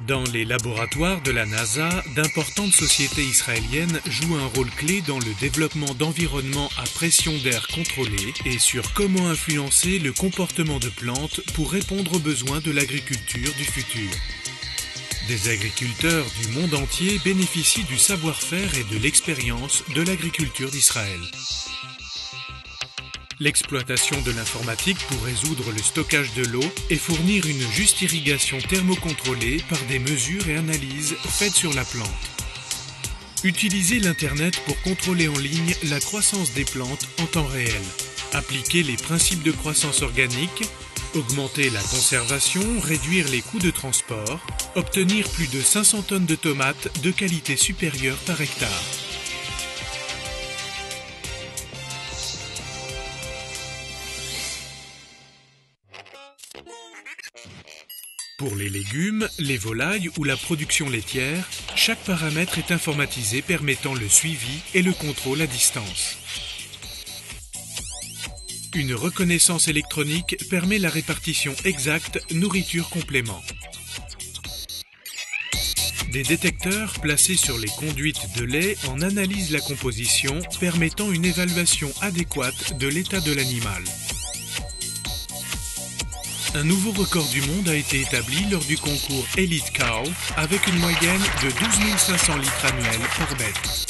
Dans les laboratoires de la NASA, d'importantes sociétés israéliennes jouent un rôle clé dans le développement d'environnements à pression d'air contrôlée et sur comment influencer le comportement de plantes pour répondre aux besoins de l'agriculture du futur. Des agriculteurs du monde entier bénéficient du savoir-faire et de l'expérience de l'agriculture d'Israël. L'exploitation de l'informatique pour résoudre le stockage de l'eau et fournir une juste irrigation thermocontrôlée par des mesures et analyses faites sur la plante. Utiliser l'Internet pour contrôler en ligne la croissance des plantes en temps réel. Appliquer les principes de croissance organique, augmenter la conservation, réduire les coûts de transport, obtenir plus de 500 tonnes de tomates de qualité supérieure par hectare. Pour les légumes, les volailles ou la production laitière, chaque paramètre est informatisé permettant le suivi et le contrôle à distance. Une reconnaissance électronique permet la répartition exacte nourriture-complément. Des détecteurs placés sur les conduites de lait en analysent la composition, permettant une évaluation adéquate de l'état de l'animal. Un nouveau record du monde a été établi lors du concours Elite Cow avec une moyenne de 12 500 litres annuels par bête.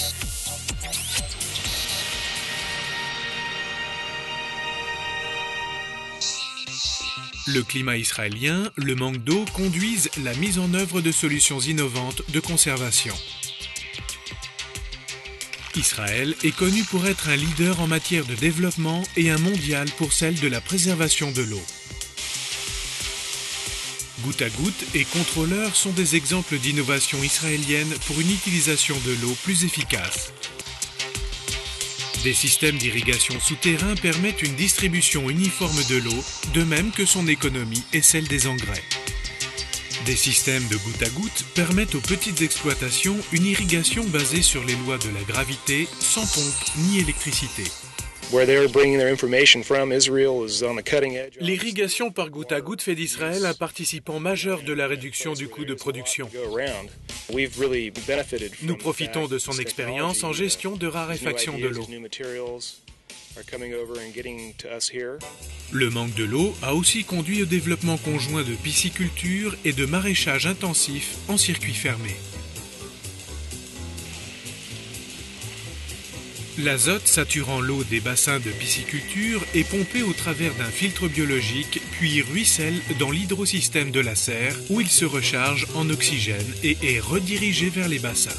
Le climat israélien, le manque d'eau conduisent la mise en œuvre de solutions innovantes de conservation. Israël est connu pour être un leader en matière de développement et un mondial pour celle de la préservation de l'eau. Goutte à goutte et contrôleurs sont des exemples d'innovation israélienne pour une utilisation de l'eau plus efficace. Des systèmes d'irrigation souterrains permettent une distribution uniforme de l'eau, de même que son économie et celle des engrais. Des systèmes de goutte à goutte permettent aux petites exploitations une irrigation basée sur les lois de la gravité, sans pompe ni électricité. L'irrigation par goutte à goutte fait d'Israël un participant majeur de la réduction du coût de production. Nous profitons de son expérience en gestion de raréfaction de l'eau. Le manque de l'eau a aussi conduit au développement conjoint de pisciculture et de maraîchage intensif en circuit fermé. L'azote saturant l'eau des bassins de pisciculture est pompé au travers d'un filtre biologique, puis ruisselle dans l'hydrosystème de la serre où il se recharge en oxygène et est redirigé vers les bassins.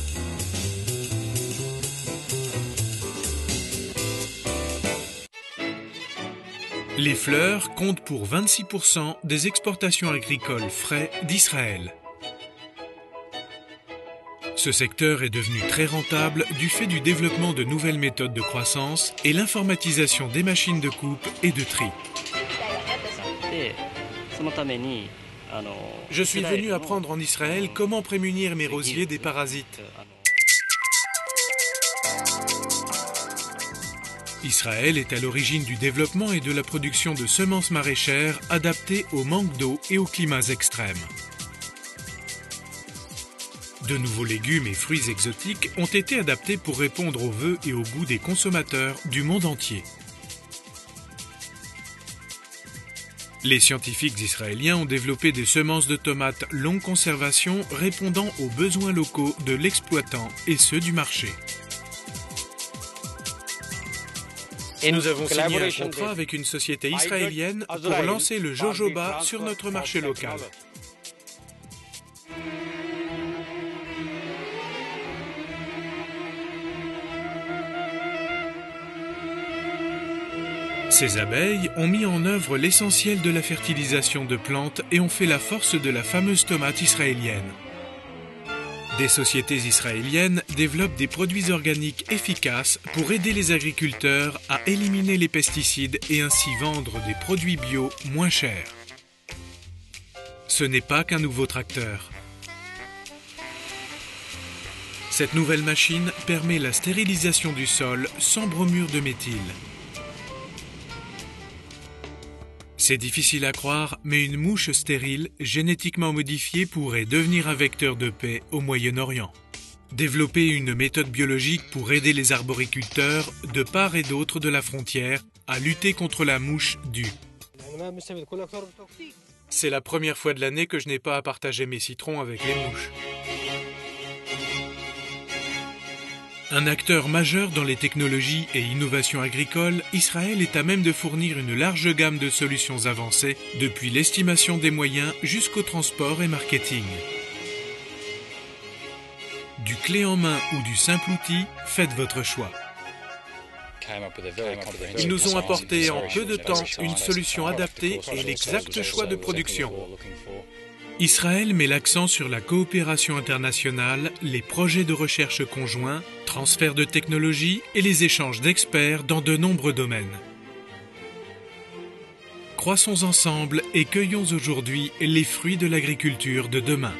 Les fleurs comptent pour 26% des exportations agricoles frais d'Israël. Ce secteur est devenu très rentable du fait du développement de nouvelles méthodes de croissance et l'informatisation des machines de coupe et de tri. Je suis venu apprendre en Israël comment prémunir mes rosiers des parasites. Israël est à l'origine du développement et de la production de semences maraîchères adaptées au manque d'eau et aux climats extrêmes. De nouveaux légumes et fruits exotiques ont été adaptés pour répondre aux vœux et aux goûts des consommateurs du monde entier. Les scientifiques israéliens ont développé des semences de tomates longue conservation répondant aux besoins locaux de l'exploitant et ceux du marché. Nous avons signé un contrat avec une société israélienne pour lancer le jojoba sur notre marché local. Ces abeilles ont mis en œuvre l'essentiel de la fertilisation de plantes et ont fait la force de la fameuse tomate israélienne. Des sociétés israéliennes développent des produits organiques efficaces pour aider les agriculteurs à éliminer les pesticides et ainsi vendre des produits bio moins chers. Ce n'est pas qu'un nouveau tracteur. Cette nouvelle machine permet la stérilisation du sol sans bromure de méthyle. C'est difficile à croire, mais une mouche stérile, génétiquement modifiée, pourrait devenir un vecteur de paix au Moyen-Orient. Développer une méthode biologique pour aider les arboriculteurs de part et d'autre de la frontière à lutter contre la mouche due. C'est la première fois de l'année que je n'ai pas à partager mes citrons avec les mouches. Un acteur majeur dans les technologies et innovations agricoles, Israël est à même de fournir une large gamme de solutions avancées, depuis l'estimation des moyens jusqu'au transport et marketing. Du clé en main ou du simple outil, faites votre choix. Ils nous ont apporté en peu de temps une solution adaptée et l'exact choix de production. Israël met l'accent sur la coopération internationale, les projets de recherche conjoints, transfert de technologies et les échanges d'experts dans de nombreux domaines. Croissons ensemble et cueillons aujourd'hui les fruits de l'agriculture de demain.